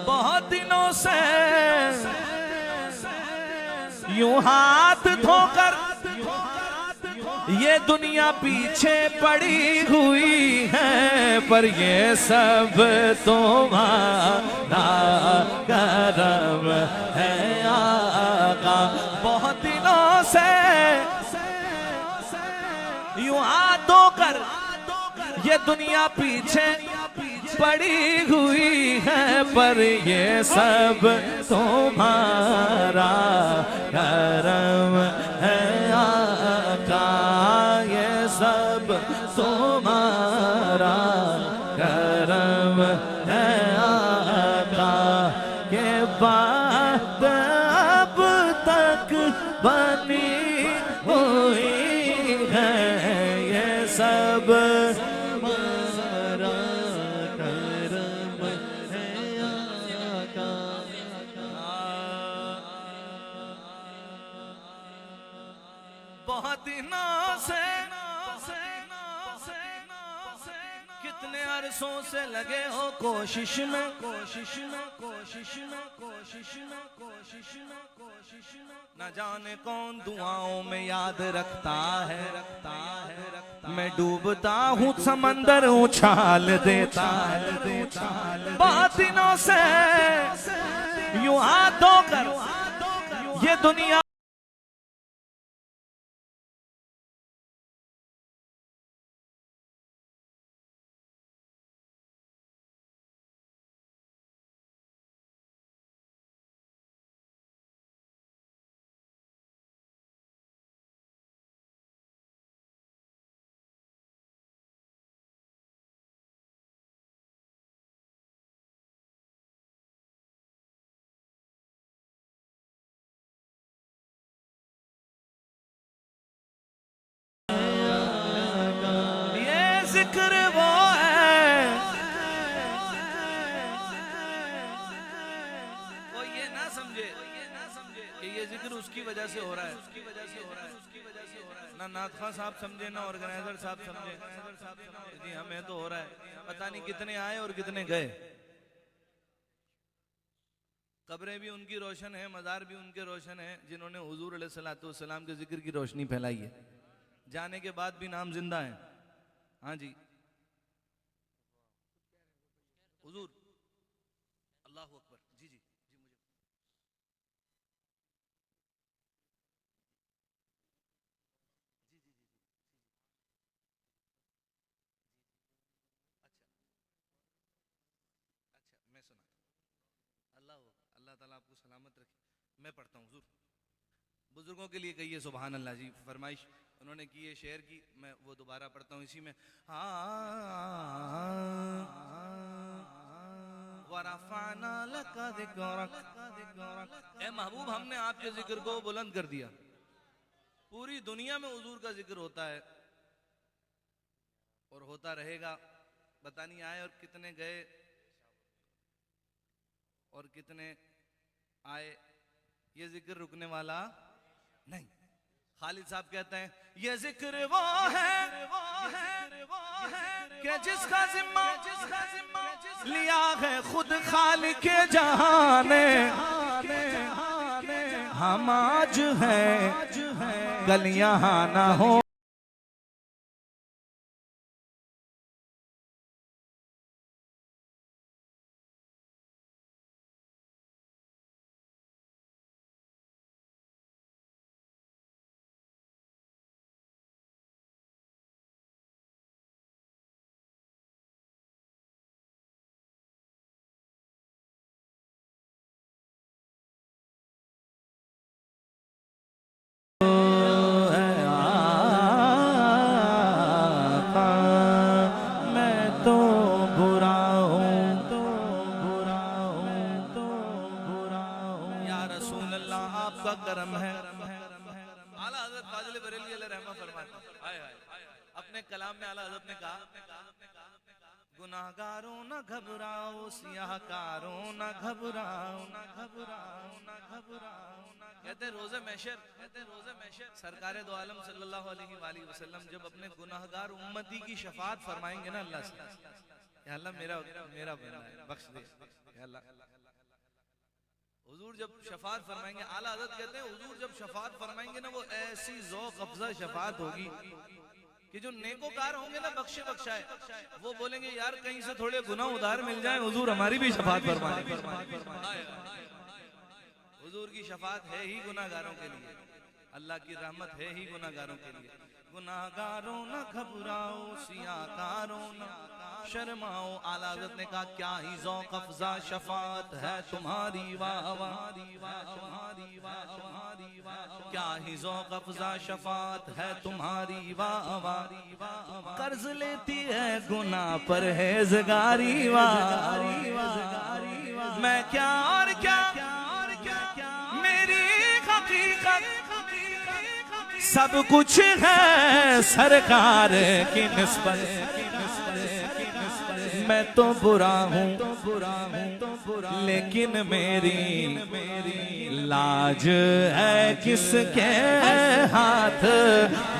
बहुत दिनों से यूं हाथ धोकर ये दुनिया पीछे पड़ी हुई है, पर ये सब तुम्हारा करम है आका। बहुत दिनों से यूं हाथ धोकर ये दुनिया पीछे पड़ी हुई है, पर ये सब तुम्हारा करम है आका। ये सब तुम्हारा करम है आका। के बात अब तक बनी हुई है, ये सब कितने अरसों से लगे हो कोशिश में, कोशिश में, कोशिश में, कोशिश में, कोशिश में, कोशिश में, न जाने कौन दुआओं में याद रखता है, रखता है, रखता। मैं डूबता हूँ समंदर उछाल देता है, देता है। बहुत दिनों से यूं हाथ धोकर ये दुनिया जिक्र वो है, वो ये ना समझे कि ये जिक्र उसकी वजह से हो रहा है, उसकी वजह से हो रहा है, उसकी वजह से हो रहा है। ना नाथखा साहब समझे, ना ऑर्गेनाइजर साहब समझे। जी हमें तो हो रहा है। पता नहीं कितने आए और कितने गए। कब्रें भी उनकी रोशन है, मज़ार भी उनके रोशन है, जिन्होंने हुजूर अलैहिस्सलातु वस्सलाम के जिक्र की रोशनी फैलाई है। जाने के बाद भी नाम जिंदा है। हाँ जी, हुजूर अल्लाह अकबर। जी जी जी, मुझे जी जी जी अच्छा मैं सुना। अल्लाह ताला आपको सलामत रखे। मैं पढ़ता हूँ हुजूर। बुजुर्गों के लिए कहिए सुभान अल्लाह। जी फरमाइश उन्होंने की है शेर की, मैं वो दोबारा पढ़ता हूँ इसी में। ए महबूब, हमने आपके जिक्र को बुलंद कर दिया। पूरी दुनिया में हुजूर का जिक्र होता है और होता रहेगा। पता नहीं आए और कितने गए और कितने आए, ये जिक्र रुकने वाला नहीं। खालिद साहब कहते हैं ये जिक्र वो है कि जिसका जिम्मा लिया है खुद खालिक के जहाने। हम आज हैं कल यहाँ ना हो। करम है। आला हज़रत फाजिल बरेलवी अलैहि रहमा फरमाते हैं, हाय हाय अपने कलाम में आला हज़रत ने कहा, गुनाहगारों न घबराओ, सियाहकारों न घबराओ, न घबराओ, न घबराओ। कहते रोज़े महशर सरकार दो आलम सल्लल्लाहु अलैहि वसल्लम जब अपने गुनाहगार उम्मती की शफाअत फरमाएंगे ना अल्लाह से, या अल्लाह मेरा मेरा बंदा है, बख्श दे या अल्लाह। हुजूर जब शफात फरमाएंगे, आला हज़रत कहते हैं हुजूर जब शफात फरमाएंगे ना, वो ऐसी ज़ौक़ अफ़ज़ा शफात होगी कि जो नेकोकार होंगे ना, बख्शे बख्शाए, वो बोलेंगे यार कहीं से थोड़े गुनाह उधार मिल जाए, हुजूर हमारी भी शफात फरमाए। हुजूर की शफात है ही गुनाहगारों के लिए, अल्लाह की रहमत है ही गुनाहगारों के लिए। गुनाहगारों न घबराओ, सियाकारों न शर्माओ। आला हज़रत ने कहा क्या ही ज़ौक़ अफ़ज़ा शफात है तुम्हारी, वाह वाह, क्या ही ज़ौक़ अफ़ज़ा शफात है तुम्हारी, वाह वाह। कर्ज लेती है गुनाह परहेज़गारी, वाह। मैं क्या और क्या मेरी हकीकत सब कुछ है सरकार की निस्बत। मैं तो बुरा हूँ लेकिन मेरी लाज है किसके हाथ,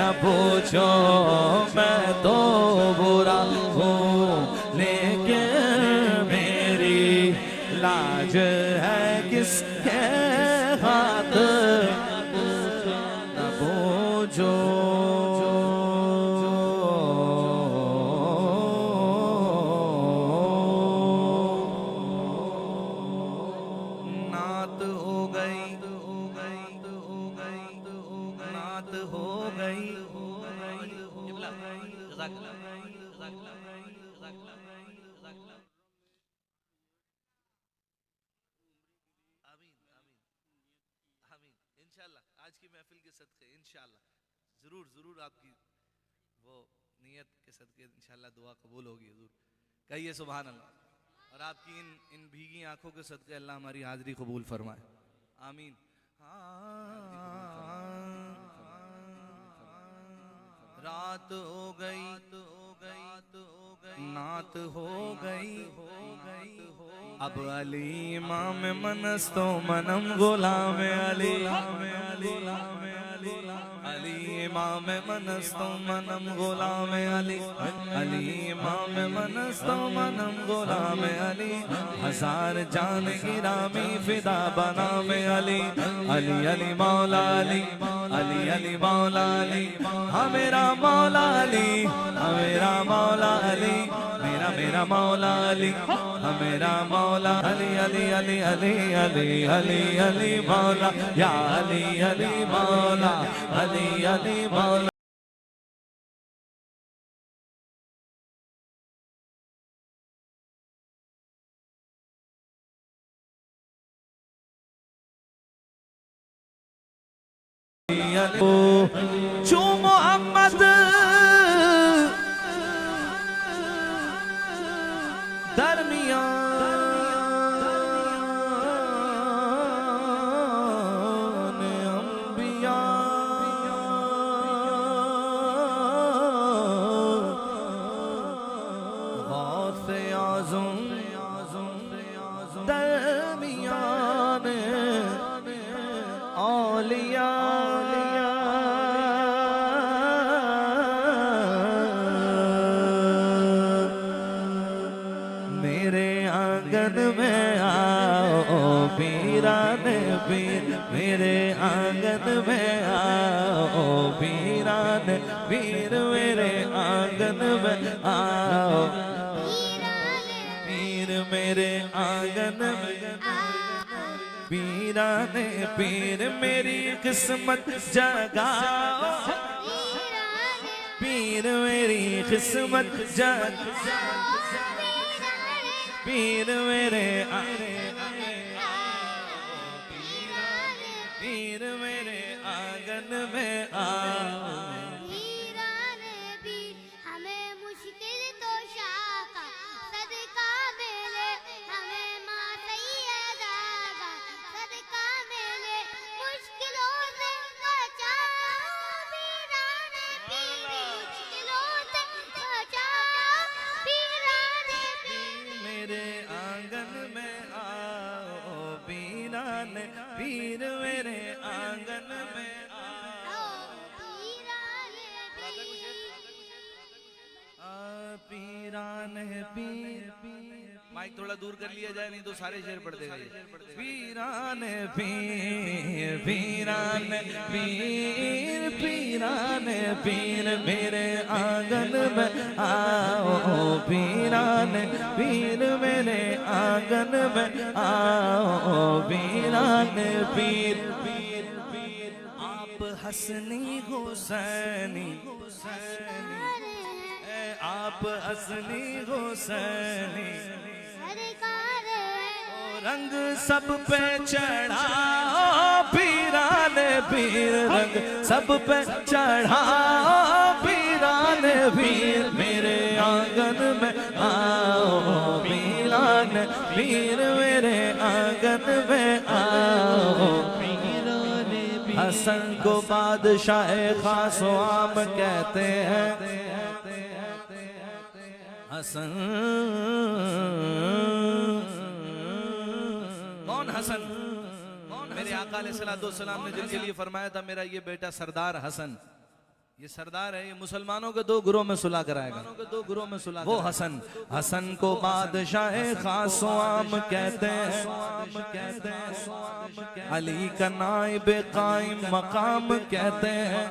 न पूछो मैं तो बुरा हूँ लेकिन मेरी लाज है किसके हाथ, न पूछो। आज की महफिल के सदके इंशाअल्लाह जरूर जरूर आपकी वो नियत के सदके इंशाअल्लाह दुआ कबूल होगी। हुजूर कहिए सुभान अल्लाह। और आपकी इन भीगी आंखों के सदके अल्लाह हमारी हाजिरी कबूल फरमाए, आमीन। रात हो गई नात हो गई, अब अली इमाम मनस्तो मनम गुलाम अली, अली इमाम मनस्तो मनम गुलाम अली, अली इमाम मनस्तो मनम गुलाम अली। हजार जान गिरामी फिदा बना में अली, अली अली मौला अली, अली अली मौला अली। हाँ मेरा मौला अली, हाँ मेरा मौला अली, मेरा मेरा मौला अली, हाँ मेरा मौला अली, अली अली अली अली अली अली मौला, या अली अली मौला, अली अली मौला। जो मोहम्मद दरमियान अंबिया गौसे आज़म दरमियान औलिया पीर, मेरे आंगन में आओ पीरान पीर, मेरे आंगन में आओ पीर, मेरे आंगन में पीरान पीर, मेरी किस्मत जगाओ पीर, मेरी किस्मत जगाओ पीर, मेरे पीर, मेरे आंगन में आओ। हमें मुश्किल तो शाका सदका मिले, हमें माँ सैयदा का सदका मिले, मुश्किलों से बचाओ पीराने पीर, मुश्किलों से बचाओ पीराने पीर, मेरे आंगन में आओ पीराने पीर, मेरे आंगन में आओ पीराने पीर। पीरान पीर माइक थोड़ा दूर कर लिया जाए, नहीं तो सारे शेर पढ़ देगा ये। पीरान पीर पीरान पीर पीरान पीर मेरे आंगन में आओ, पीरान पीर मेरे आंगन में आओ, पीरान पीर आप हसनी हुसैनी आप हसनी हुसैनी रंग सब पे चढ़ाओ, पीरान पीर रंग सब पे चढ़ाओ, पीरान पीर मेरे आंगन में आओ, पीरान पीर मेरे आंगन में आओ। हसन को बादशाह खासो आम कहते हैं, हसन कौन हसन? मेरे आका अलैहिस्सलाम ने जिनके लिए फरमाया था मेरा ये बेटा सरदार हसन, ये सरदार है, ये मुसलमानों के दो गुरों में सुलह कराएगा, दो गुरों में सुलह वो हसन। हसन को बादशाह खासो आम कहते हैं, अली का नाइब कायम मकाम कहते हैं।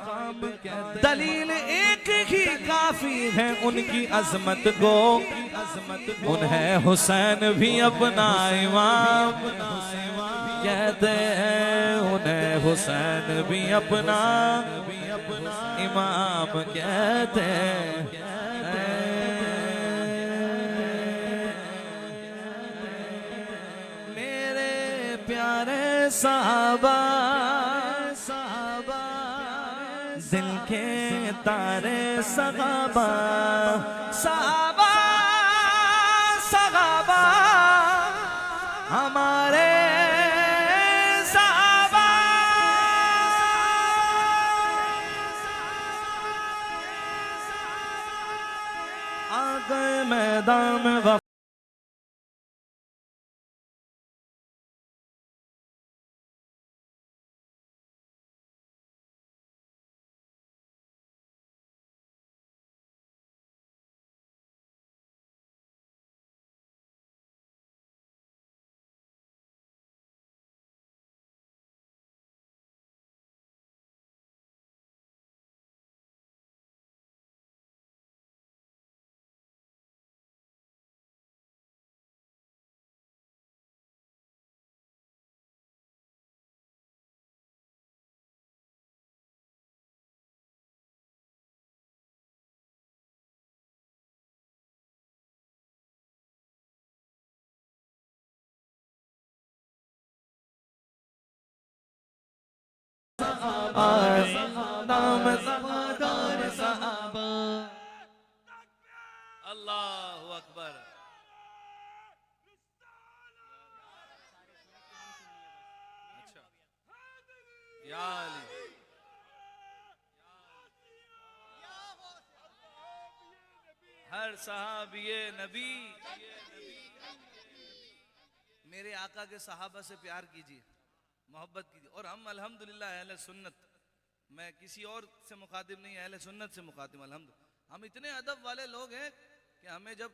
दलील एक ही काफी है उनकी अजमत को, उन्हें हुसैन भी अपना इमाम कहते हैं, उन्हें हुसैन भी अपना इमाम कहते हैं। मेरे प्यारे साहबा दिल के तारे सहाबा, साहबा सहाबा हमारे साहबा, आ गए मैदान में अल्लाहु अकबर। अच्छा या अली हर सहाबिये नबी, मेरे आका के सहाबा से प्यार कीजिए, मोहब्बत कीजिए। और हम अल्हम्दुलिल्लाह अहले सुन्नत, मैं किसी और से मुखातिब नहीं, अहले सुन्नत से मुखातिब अल्हम्दुलिल्लाह। हम इतने अदब वाले लोग हैं कि हमें जब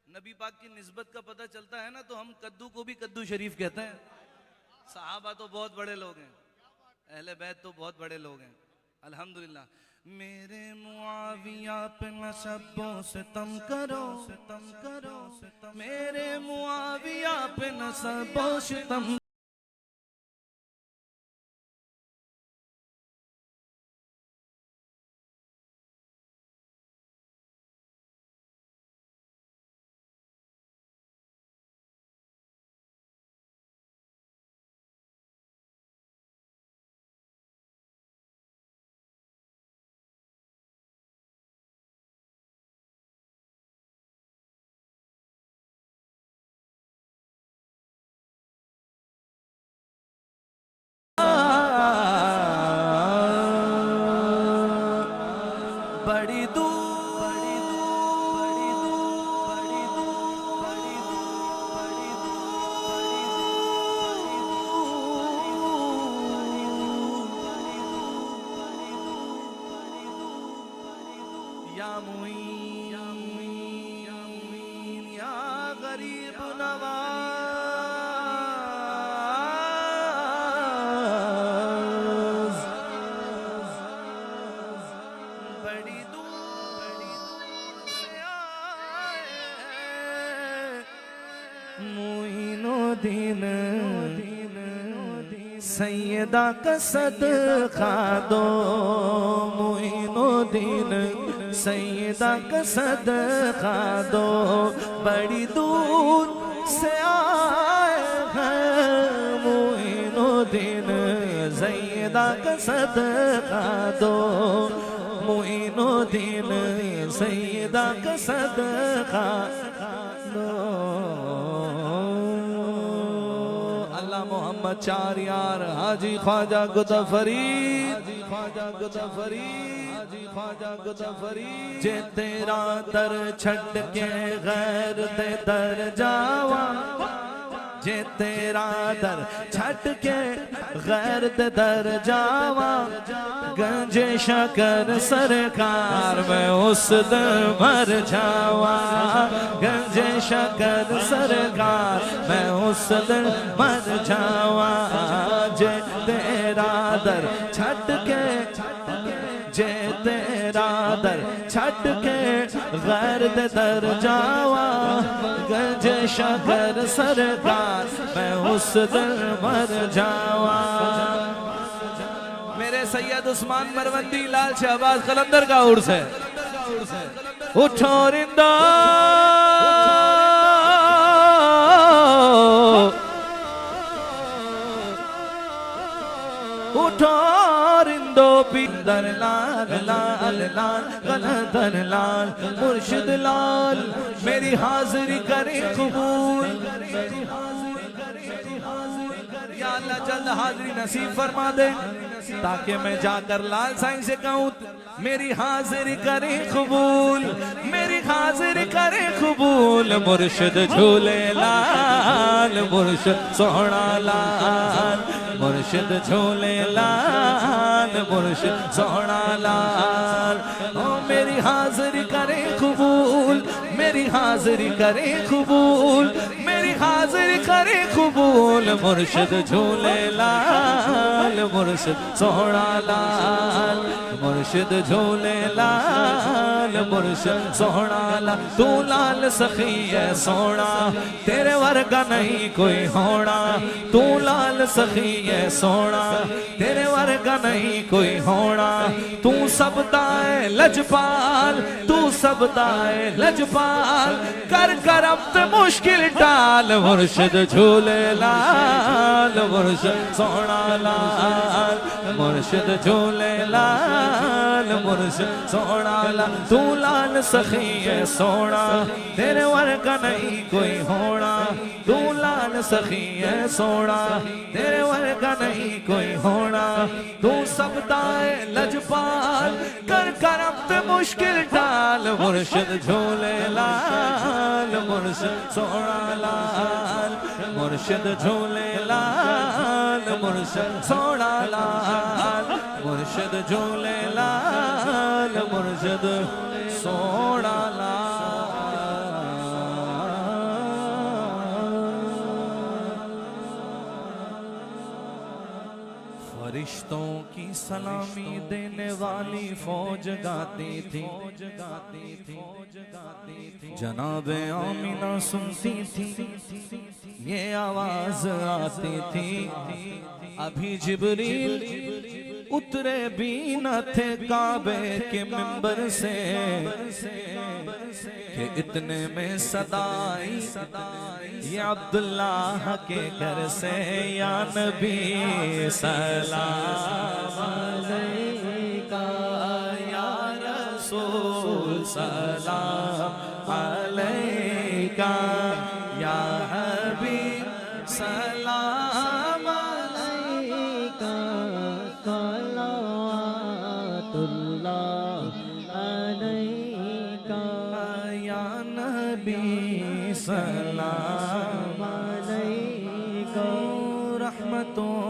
नबी पाक की निस्बत का पता चलता है ना, तो हम कद्दू को भी कद्दू शरीफ कहते हैं। सहाबा तो बहुत बड़े लोग हैं, अहले बैत तो बहुत बड़े लोग हैं अल्हम्दुलिल्लाह। मेरे मुआविया पे नसबों से तम करो, मेरे मुआविया पे नसबों से तम बड़ी या मुईन गरीब नवाज बड़ी दूर से आए मोइनुद्दीन सैयदा का सदका दो मोइनुद्दीन सैयदा का सदका दो बड़ी दूर से आए हैं मोइनुद्दीन सैयदा का सदका दो मोइनुद्दीन सैयदा का सदका दो अल्लाह मोहम्मद चार यार हाजी ख्वाजा गुदफरीद जे तेरा दर छड़ के गैर दे दर जावा जे तेरा दर छड़ के गैर दे दर जावा गंजे शकर सरकार में उस दिन मर जावा गंजे शकर सरकार में उस दिन मर जावा जे तेरा दर छड़ के जे तेरा दर छट के गैर दे दर जावा गंज शकर सरकार मैं उस दिन मर जावा। मेरे सैयद उस्मान मरवंदी लाल शहबाज कलंदर का उर्स है। उठो रिंदा उठो रिंदो पिंदर लाल लाल लाल कलंदर लाल मुर्शिद लाल मेरी हाजिरी करे कबूल या अल्लाह जल्द हाजिरी नसीब फरमा दे ताकि मैं जाकर लाल साईं से कहूँ मेरी हाजिरी करे कबूल मेरी हाजिरी करे कबूल मुर्शिद झूले लाल मुर्शिद सोहना लाल मुर्शिद झूले लाल मुर्शिद सोहना लाल ओ मेरी हाजिरी करे कबूल मेरी हाजिरी करे कबूल मेरी हाजिरी करे कबूल मुर्शिद झूले लाल मुर्शिद सोहना लाल मुर्शिद झूले लाल मुर्शिद सोहना लाल तू लाल सखी है सोना तेरे वर्गा नहीं कोई होना तू लाल सखी है सोना तेरे वर्गा नहीं कोई होना तू सबदा है लजपाल तू सबदा है लजपाल कर करम ते मुश्किल टाल मुर्शिद झूले लाल मुर्शिद सोहना लाल मुर्शिद झूले लाल मुर्शिद सोहना लाल तू लाल सखी है सोना तेरे वर्गा नहीं कोई होना तू लाल सखी है सोना तेरे वर्गा नहीं कोई होना तू सबदा है लजपाल कर करम ते मुश्किल टाल मुर्शिद झूले लाल मुर्शिद सोहना लाल मुर्शिद झूले लाल मुर्शिद सोहना लाल मुर्शिद झूले लाल मुर्शिद सोहना लाल। फरिश्तों की सलामी देने वाली फौज गाती थी जनाबे आमिना सुनती थी ये आवाज आती थी अभी जिब्रील उतरे भी न थे काबे के मिंबर से कि इतने में सदाई ये अब्दुल्लाह के घर से या नबी सलाम अलैका या रसूल सलाम अलैका या हबीब सलाम अलैका सलावतुल्लाह अलैका या नबी सलाम अलैका रहमतों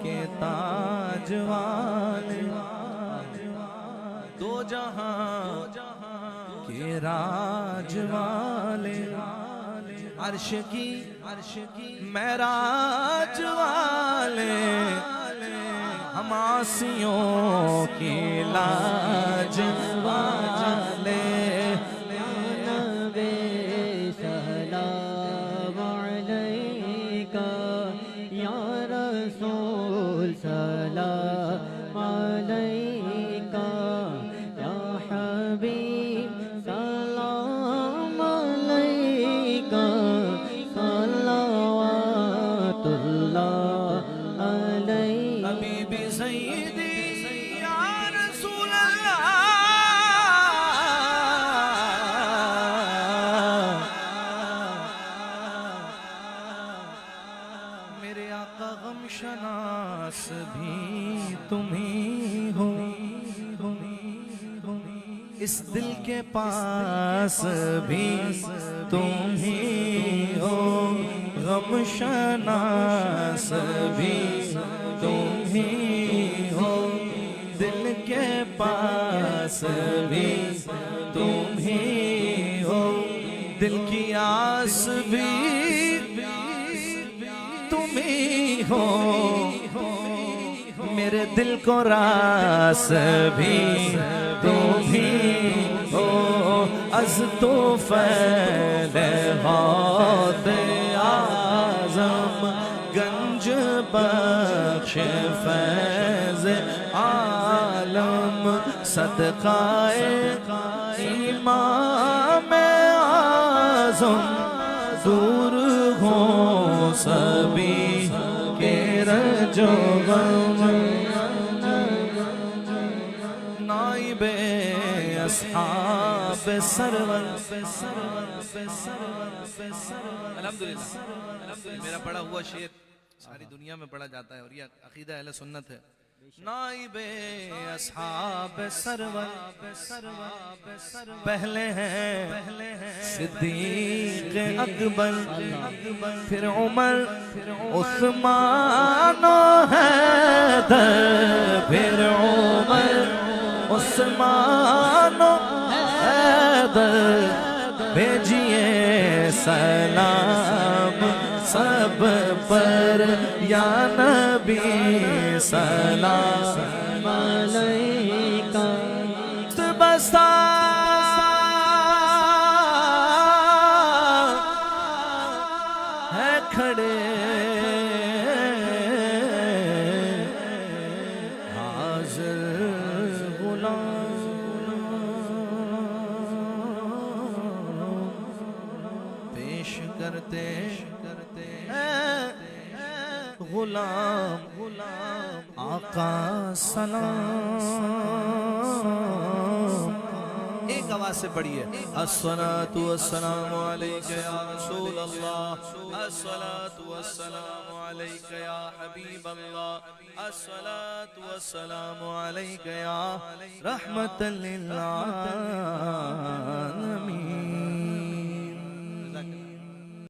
के ताज वाले दो जहां के राज वाले अर्श की महराज वाले हम आसियों की लाज वाले शनास भी तुम्ही हो, इस दिल के पास भी तुम ही हो, गम शनास भी तुम ही हो, दिल के पास भी तुम ही हो, दिल की आस भी तुम ही हो, मेरे दिल को रास भी तुम ही हो, अज तो फैले हौद आज़म गंज बख्श फैज़ आलम सदकाए इमाम आज़म दूर हो सभी के रजो गम नाइबे अस्हाब सरवर। अल्हम्दुलिल्लाह मेरा पढ़ा हुआ शेर सारी दुनिया में पढ़ा जाता है और ये अकीदा अहले सुन्नत है। नाइबे अस्हाब सरवर पहले हैं सिद्दीक अकबर, फिर उमर उस्मान हैदर, फिर उमर उस्मान हैदर, भेजिए सलाम सब पर या नबी सलाम अलैका। बसा है खड़े हाज़िर गुलाम, पेश करते गुलाम आका सलाम। एक आवाज से पढ़िए अस्सलातु वस्सलामु अलैका या रसूल अल्लाह, अस्सलातु वस्सलामु अलैका या हबीब अल्लाह, अस्सलातु वस्सलामु अलैका या रहमतल लिल आलमीन।